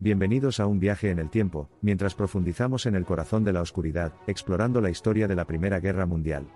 Bienvenidos a un viaje en el tiempo, mientras profundizamos en el corazón de la oscuridad, explorando la historia de la Primera Guerra Mundial.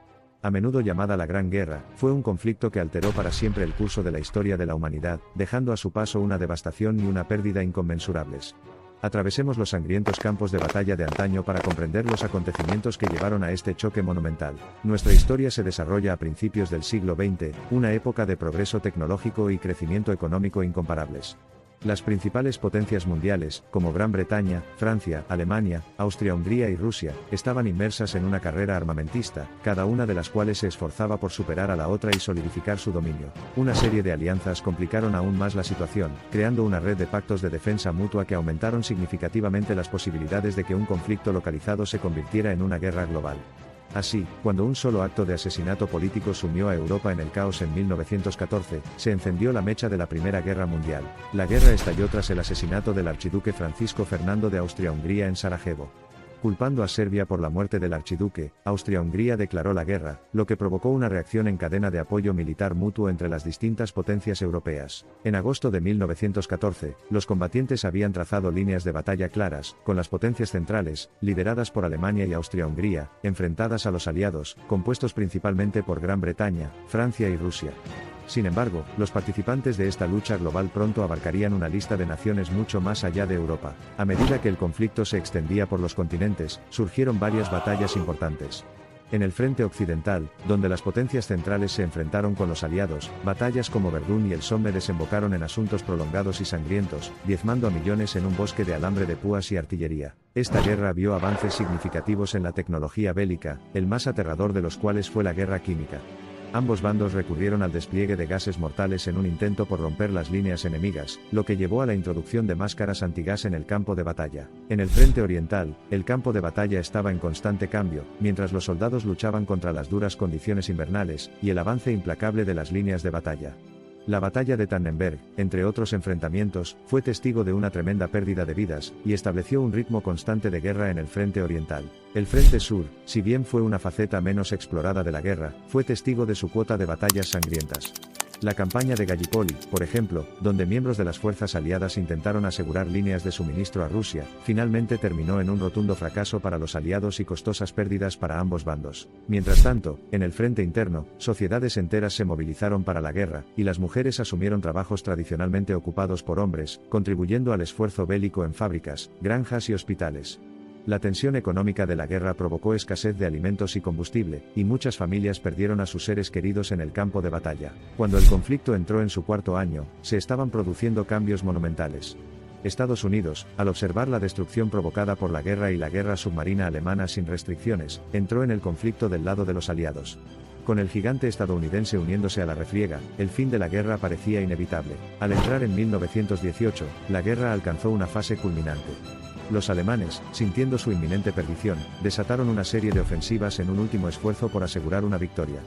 A menudo llamada la Gran Guerra, fue un conflicto que alteró para siempre el curso de la historia de la humanidad, dejando a su paso una devastación y una pérdida inconmensurables. Atravesemos los sangrientos campos de batalla de antaño para comprender los acontecimientos que llevaron a este choque monumental. Nuestra historia se desarrolla a principios del siglo XX, una época de progreso tecnológico y crecimiento económico incomparables. Las principales potencias mundiales, como Gran Bretaña, Francia, Alemania, Austria-Hungría y Rusia, estaban inmersas en una carrera armamentista, cada una de las cuales se esforzaba por superar a la otra y solidificar su dominio. Una serie de alianzas complicaron aún más la situación, creando una red de pactos de defensa mutua que aumentaron significativamente las posibilidades de que un conflicto localizado se convirtiera en una guerra global. Así, cuando un solo acto de asesinato político sumió a Europa en el caos en 1914, se encendió la mecha de la Primera Guerra Mundial. La guerra estalló tras el asesinato del archiduque Francisco Fernando de Austria-Hungría en Sarajevo. Culpando a Serbia por la muerte del archiduque, Austria-Hungría declaró la guerra, lo que provocó una reacción en cadena de apoyo militar mutuo entre las distintas potencias europeas. En agosto de 1914, los combatientes habían trazado líneas de batalla claras, con las potencias centrales, lideradas por Alemania y Austria-Hungría, enfrentadas a los aliados, compuestos principalmente por Gran Bretaña, Francia y Rusia. Sin embargo, los participantes de esta lucha global pronto abarcarían una lista de naciones mucho más allá de Europa. A medida que el conflicto se extendía por los continentes, surgieron varias batallas importantes. En el frente occidental, donde las potencias centrales se enfrentaron con los aliados, batallas como Verdún y el Somme desembocaron en asuntos prolongados y sangrientos, diezmando a millones en un bosque de alambre de púas y artillería. Esta guerra vio avances significativos en la tecnología bélica, el más aterrador de los cuales fue la guerra química. Ambos bandos recurrieron al despliegue de gases mortales en un intento por romper las líneas enemigas, lo que llevó a la introducción de máscaras antigas en el campo de batalla. En el frente oriental, el campo de batalla estaba en constante cambio, mientras los soldados luchaban contra las duras condiciones invernales, y el avance implacable de las líneas de batalla. La batalla de Tannenberg, entre otros enfrentamientos, fue testigo de una tremenda pérdida de vidas, y estableció un ritmo constante de guerra en el frente oriental. El frente sur, si bien fue una faceta menos explorada de la guerra, fue testigo de su cuota de batallas sangrientas. La campaña de Gallipoli, por ejemplo, donde miembros de las fuerzas aliadas intentaron asegurar líneas de suministro a Rusia, finalmente terminó en un rotundo fracaso para los aliados y costosas pérdidas para ambos bandos. Mientras tanto, en el frente interno, sociedades enteras se movilizaron para la guerra, y las mujeres asumieron trabajos tradicionalmente ocupados por hombres, contribuyendo al esfuerzo bélico en fábricas, granjas y hospitales. La tensión económica de la guerra provocó escasez de alimentos y combustible, y muchas familias perdieron a sus seres queridos en el campo de batalla. Cuando el conflicto entró en su cuarto año, se estaban produciendo cambios monumentales. Estados Unidos, al observar la destrucción provocada por la guerra y la guerra submarina alemana sin restricciones, entró en el conflicto del lado de los aliados. Con el gigante estadounidense uniéndose a la refriega, el fin de la guerra parecía inevitable. Al entrar en 1918, la guerra alcanzó una fase culminante. Los alemanes, sintiendo su inminente perdición, desataron una serie de ofensivas en un último esfuerzo por asegurar una victoria.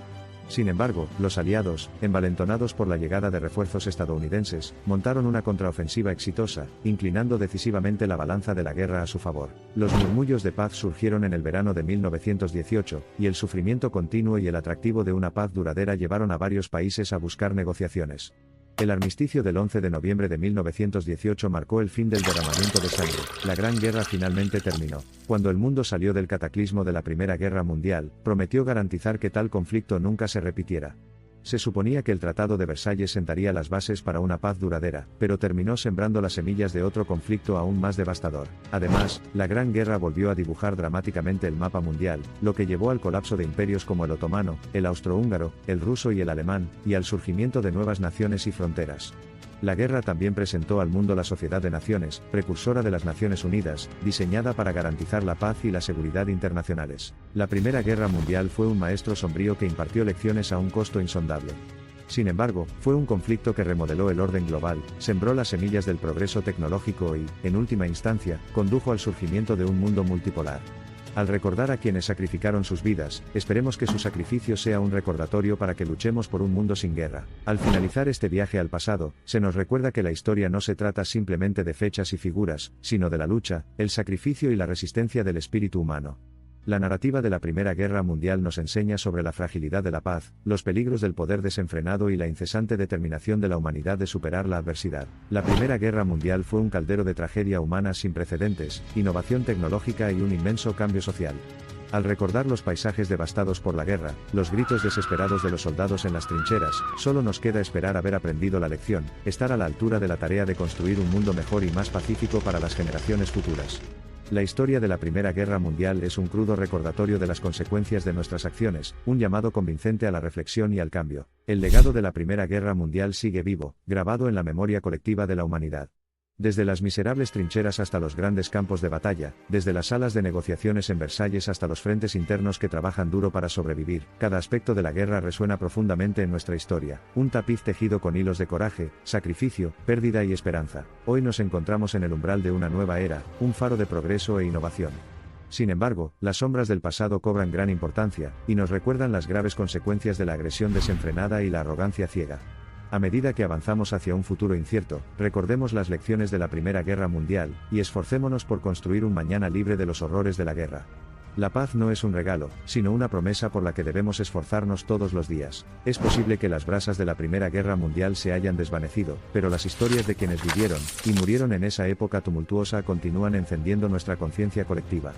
Sin embargo, los aliados, envalentonados por la llegada de refuerzos estadounidenses, montaron una contraofensiva exitosa, inclinando decisivamente la balanza de la guerra a su favor. Los murmullos de paz surgieron en el verano de 1918, y el sufrimiento continuo y el atractivo de una paz duradera llevaron a varios países a buscar negociaciones. El armisticio del 11 de noviembre de 1918 marcó el fin del derramamiento de sangre. La Gran Guerra finalmente terminó. Cuando el mundo salió del cataclismo de la Primera Guerra Mundial, prometió garantizar que tal conflicto nunca se repitiera. Se suponía que el Tratado de Versalles sentaría las bases para una paz duradera, pero terminó sembrando las semillas de otro conflicto aún más devastador. Además, la Gran Guerra volvió a dibujar dramáticamente el mapa mundial, lo que llevó al colapso de imperios como el otomano, el austrohúngaro, el ruso y el alemán, y al surgimiento de nuevas naciones y fronteras. La guerra también presentó al mundo la Sociedad de Naciones, precursora de las Naciones Unidas, diseñada para garantizar la paz y la seguridad internacionales. La Primera Guerra Mundial fue un maestro sombrío que impartió lecciones a un costo insondable. Sin embargo, fue un conflicto que remodeló el orden global, sembró las semillas del progreso tecnológico y, en última instancia, condujo al surgimiento de un mundo multipolar. Al recordar a quienes sacrificaron sus vidas, esperemos que su sacrificio sea un recordatorio para que luchemos por un mundo sin guerra. Al finalizar este viaje al pasado, se nos recuerda que la historia no se trata simplemente de fechas y figuras, sino de la lucha, el sacrificio y la resistencia del espíritu humano. La narrativa de la Primera Guerra Mundial nos enseña sobre la fragilidad de la paz, los peligros del poder desenfrenado y la incesante determinación de la humanidad de superar la adversidad. La Primera Guerra Mundial fue un caldero de tragedia humana sin precedentes, innovación tecnológica y un inmenso cambio social. Al recordar los paisajes devastados por la guerra, los gritos desesperados de los soldados en las trincheras, solo nos queda esperar haber aprendido la lección, estar a la altura de la tarea de construir un mundo mejor y más pacífico para las generaciones futuras. La historia de la Primera Guerra Mundial es un crudo recordatorio de las consecuencias de nuestras acciones, un llamado convincente a la reflexión y al cambio. El legado de la Primera Guerra Mundial sigue vivo, grabado en la memoria colectiva de la humanidad. Desde las miserables trincheras hasta los grandes campos de batalla, desde las salas de negociaciones en Versalles hasta los frentes internos que trabajan duro para sobrevivir, cada aspecto de la guerra resuena profundamente en nuestra historia, un tapiz tejido con hilos de coraje, sacrificio, pérdida y esperanza. Hoy nos encontramos en el umbral de una nueva era, un faro de progreso e innovación. Sin embargo, las sombras del pasado cobran gran importancia, y nos recuerdan las graves consecuencias de la agresión desenfrenada y la arrogancia ciega. A medida que avanzamos hacia un futuro incierto, recordemos las lecciones de la Primera Guerra Mundial, y esforcémonos por construir un mañana libre de los horrores de la guerra. La paz no es un regalo, sino una promesa por la que debemos esforzarnos todos los días. Es posible que las brasas de la Primera Guerra Mundial se hayan desvanecido, pero las historias de quienes vivieron y murieron en esa época tumultuosa continúan encendiendo nuestra conciencia colectiva.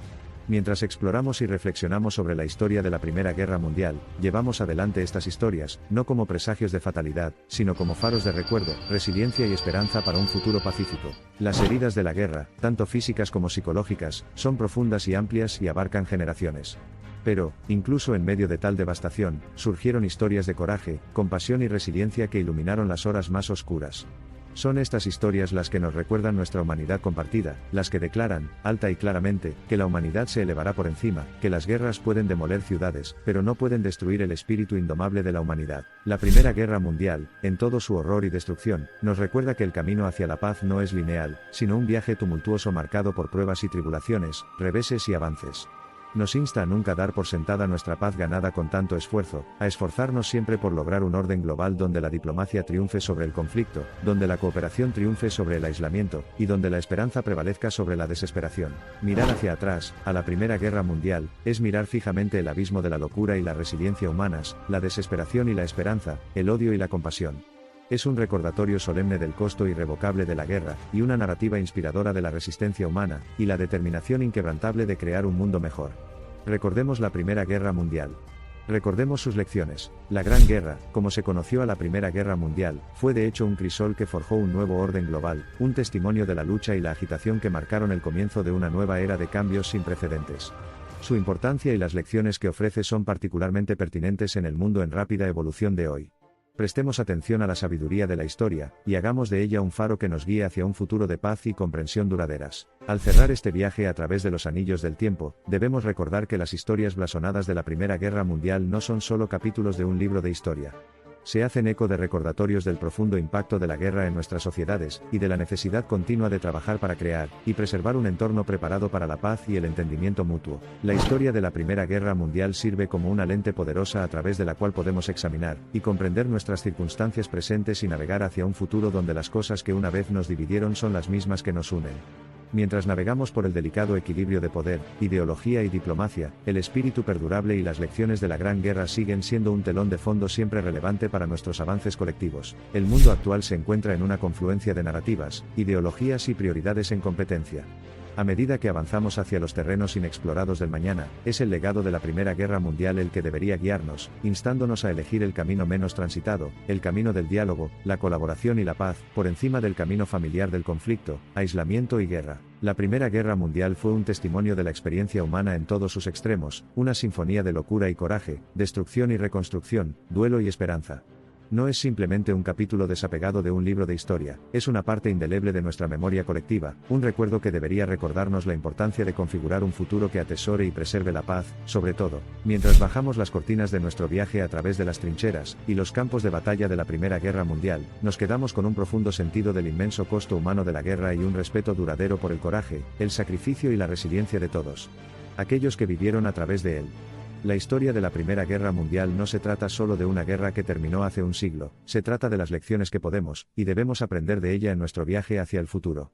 Mientras exploramos y reflexionamos sobre la historia de la Primera Guerra Mundial, llevamos adelante estas historias, no como presagios de fatalidad, sino como faros de recuerdo, resiliencia y esperanza para un futuro pacífico. Las heridas de la guerra, tanto físicas como psicológicas, son profundas y amplias y abarcan generaciones. Pero, incluso en medio de tal devastación, surgieron historias de coraje, compasión y resiliencia que iluminaron las horas más oscuras. Son estas historias las que nos recuerdan nuestra humanidad compartida, las que declaran, alta y claramente, que la humanidad se elevará por encima, que las guerras pueden demoler ciudades, pero no pueden destruir el espíritu indomable de la humanidad. La Primera Guerra Mundial, en todo su horror y destrucción, nos recuerda que el camino hacia la paz no es lineal, sino un viaje tumultuoso marcado por pruebas y tribulaciones, reveses y avances. Nos insta a nunca dar por sentada nuestra paz ganada con tanto esfuerzo, a esforzarnos siempre por lograr un orden global donde la diplomacia triunfe sobre el conflicto, donde la cooperación triunfe sobre el aislamiento, y donde la esperanza prevalezca sobre la desesperación. Mirar hacia atrás, a la Primera Guerra Mundial, es mirar fijamente el abismo de la locura y la resiliencia humanas, la desesperación y la esperanza, el odio y la compasión. Es un recordatorio solemne del costo irrevocable de la guerra, y una narrativa inspiradora de la resistencia humana, y la determinación inquebrantable de crear un mundo mejor. Recordemos la Primera Guerra Mundial. Recordemos sus lecciones. La Gran Guerra, como se conoció a la Primera Guerra Mundial, fue de hecho un crisol que forjó un nuevo orden global, un testimonio de la lucha y la agitación que marcaron el comienzo de una nueva era de cambios sin precedentes. Su importancia y las lecciones que ofrece son particularmente pertinentes en el mundo en rápida evolución de hoy. Prestemos atención a la sabiduría de la historia, y hagamos de ella un faro que nos guíe hacia un futuro de paz y comprensión duraderas. Al cerrar este viaje a través de los anillos del tiempo, debemos recordar que las historias blasonadas de la Primera Guerra Mundial no son solo capítulos de un libro de historia. Se hacen eco de recordatorios del profundo impacto de la guerra en nuestras sociedades, y de la necesidad continua de trabajar para crear y preservar un entorno preparado para la paz y el entendimiento mutuo. La historia de la Primera Guerra Mundial sirve como una lente poderosa a través de la cual podemos examinar y comprender nuestras circunstancias presentes y navegar hacia un futuro donde las cosas que una vez nos dividieron son las mismas que nos unen. Mientras navegamos por el delicado equilibrio de poder, ideología y diplomacia, el espíritu perdurable y las lecciones de la Gran Guerra siguen siendo un telón de fondo siempre relevante para nuestros avances colectivos. El mundo actual se encuentra en una confluencia de narrativas, ideologías y prioridades en competencia. A medida que avanzamos hacia los terrenos inexplorados del mañana, es el legado de la Primera Guerra Mundial el que debería guiarnos, instándonos a elegir el camino menos transitado, el camino del diálogo, la colaboración y la paz, por encima del camino familiar del conflicto, aislamiento y guerra. La Primera Guerra Mundial fue un testimonio de la experiencia humana en todos sus extremos, una sinfonía de locura y coraje, destrucción y reconstrucción, duelo y esperanza. No es simplemente un capítulo desapegado de un libro de historia, es una parte indeleble de nuestra memoria colectiva, un recuerdo que debería recordarnos la importancia de configurar un futuro que atesore y preserve la paz, sobre todo, mientras bajamos las cortinas de nuestro viaje a través de las trincheras y los campos de batalla de la Primera Guerra Mundial, nos quedamos con un profundo sentido del inmenso costo humano de la guerra y un respeto duradero por el coraje, el sacrificio y la resiliencia de todos aquellos que vivieron a través de él. La historia de la Primera Guerra Mundial no se trata solo de una guerra que terminó hace un siglo, se trata de las lecciones que podemos, y debemos aprender de ella en nuestro viaje hacia el futuro.